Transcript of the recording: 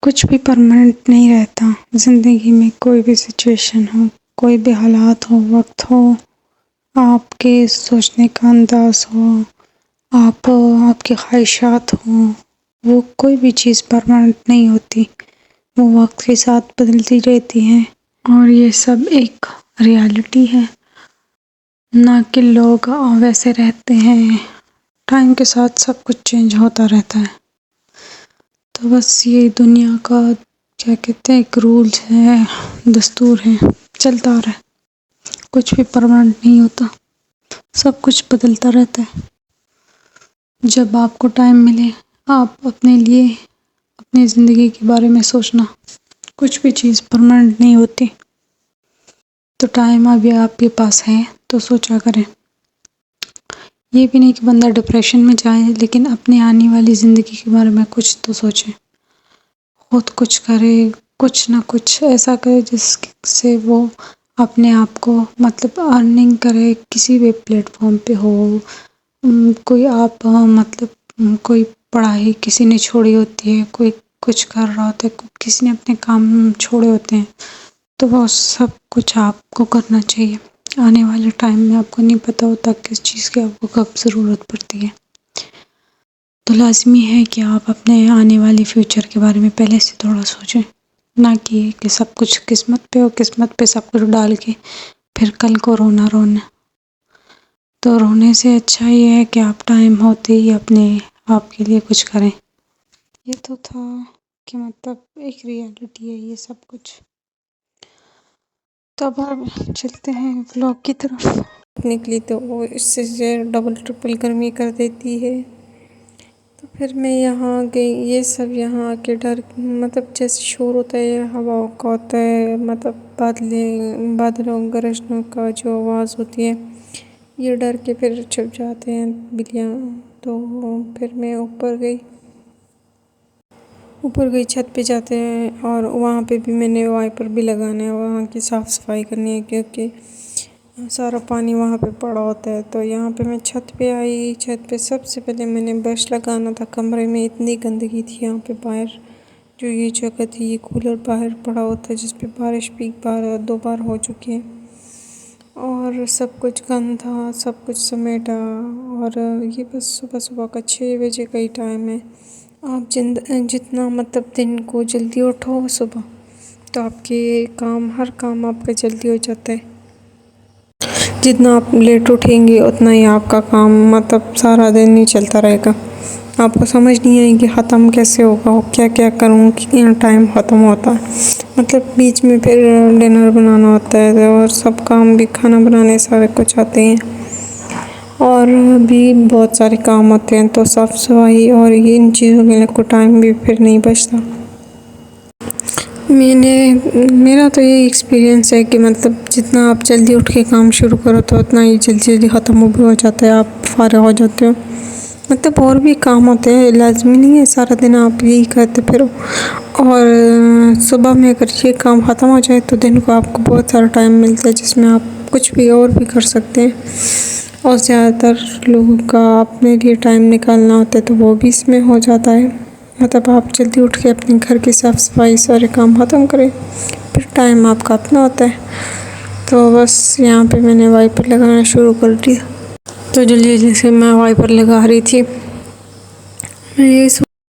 کچھ بھی پرماننٹ نہیں رہتا زندگی میں، کوئی بھی سچویشن ہو، کوئی بھی حالات ہو، وقت ہو، آپ کے سوچنے کا انداز ہو، آپ کی خواہشات ہوں، وہ کوئی بھی چیز پرماننٹ نہیں ہوتی، وہ وقت کے ساتھ بدلتی رہتی ہیں، اور یہ سب ایک ریالٹی ہے، نہ کہ لوگ ویسے رہتے ہیں۔ ٹائم کے ساتھ سب کچھ چینج ہوتا رہتا ہے، تو بس یہ دنیا کا کیا کہتے ہیں، ایک رولز ہے، دستور ہے، چلتا آ رہا ہے، کچھ بھی پرماننٹ نہیں ہوتا، سب کچھ بدلتا رہتا ہے۔ جب آپ کو ٹائم ملے، آپ اپنے لیے، اپنی زندگی کے بارے میں سوچنا، کچھ بھی چیز پرماننٹ نہیں ہوتی، تو ٹائم ابھی آپ کے پاس ہے تو سوچا کریں۔ یہ بھی نہیں کہ بندہ ڈپریشن میں جائے، لیکن اپنے آنے والی زندگی کے بارے میں کچھ تو سوچے، خود کچھ کرے، کچھ نہ کچھ ایسا کرے جس سے وہ اپنے آپ کو مطلب ارننگ کرے، کسی بھی پلیٹ فارم پہ ہو، کوئی آپ مطلب کوئی پڑھائی کسی نے چھوڑی ہوتی ہے، کوئی کچھ کر رہا ہوتا ہے، کسی نے اپنے کام چھوڑے ہوتے ہیں، تو وہ سب کچھ آپ کو کرنا چاہیے۔ آنے والے ٹائم میں آپ کو نہیں پتہ ہوتا کس چیز کی آپ کو کب ضرورت پڑتی ہے، تو لازمی ہے کہ آپ اپنے آنے والے فیوچر کے بارے میں پہلے سے تھوڑا سوچیں، نہ کہ سب کچھ قسمت پہ ہو، قسمت پہ سب کچھ ڈال کے پھر کل کو رونا۔ تو رونے سے اچھا یہ ہے کہ آپ ٹائم ہوتے ہی اپنے آپ کے لیے کچھ کریں۔ یہ تو تھا کہ مطلب ایک ریالٹی ہے یہ سب کچھ۔ تو اب چلتے ہیں ولاگ کی طرف۔ نکلی تو وہ اس سے ڈبل ٹرپل گرمی کر دیتی ہے، تو پھر میں یہاں گئی۔ یہ سب یہاں آ کے ڈر، مطلب جیسے شور ہوتا ہے ہواؤں کا ہوتا ہے، مطلب بادلوں گرجنے کا جو آواز ہوتی ہے، یہ ڈر کے پھر چھپ جاتے ہیں بلیاں۔ تو پھر میں اوپر گئی چھت پہ جاتے ہیں، اور وہاں پہ بھی میں نے وائپر بھی لگانا ہے، وہاں کی صاف صفائی کرنی ہے، کیونکہ سارا پانی وہاں پہ پڑا ہوتا ہے۔ تو یہاں پہ میں چھت پہ آئی، چھت پہ سب سے پہلے میں نے برش لگانا تھا۔ کمرے میں اتنی گندگی تھی یہاں پہ، باہر جو یہ جگہ تھی، یہ کولر باہر پڑا ہوتا ہے جس پہ بارش بھی دو بار ہو چکی ہے، اور سب کچھ گند تھا، سب کچھ سمیٹا۔ اور یہ بس صبح کا 6 بجے کا ہی ٹائم ہے۔ آپ جتنا مطلب دن کو جلدی اٹھو صبح، تو آپ کے ہر کام آپ کا جلدی ہو جاتا ہے۔ جتنا آپ لیٹ اٹھیں گے اتنا ہی آپ کا کام مطلب سارا دن ہی چلتا رہے گا، آپ کو سمجھ نہیں آئے گی ختم کیسے ہوگا، کیا کیا کروں، کتنا ٹائم ختم ہوتا ہے۔ مطلب بیچ میں پھر ڈنر بنانا ہوتا ہے، اور سب کام بھی، کھانا بنانے سارے کچھ آتے ہیں، اور بھی بہت سارے کام ہوتے ہیں، تو صاف صفائی اور ان چیزوں کے لیے کوئی ٹائم بھی پھر نہیں بچتا۔ میرا تو یہ ایکسپیرینس ہے کہ مطلب جتنا آپ جلدی اٹھ کے کام شروع کرو تو اتنا ہی جلدی ختم بھی ہو جاتا ہے، آپ فارغ ہو جاتے ہو۔ مطلب اور بھی کام ہوتے ہیں، لازمی نہیں ہے سارا دن آپ یہی کرتے پھرو، اور صبح میں اگر یہ کام ختم ہو جائے تو دن کو آپ کو بہت سارا ٹائم ملتا ہے جس میں آپ کچھ بھی اور بھی کر سکتے ہیں، اور زیادہ تر لوگوں کا اپنے لیے ٹائم نکالنا ہوتا ہے تو وہ بھی اس میں ہو جاتا ہے۔ مطلب آپ جلدی اٹھ کے اپنے گھر کی صاف صفائی سارے کام ختم کریں، پھر ٹائم آپ کا اپنا ہوتا ہے۔ تو بس یہاں پہ میں نے وائپر لگانا شروع کر دیا، تو جلدی سے میں وائپر لگا رہی تھی۔ میں یہ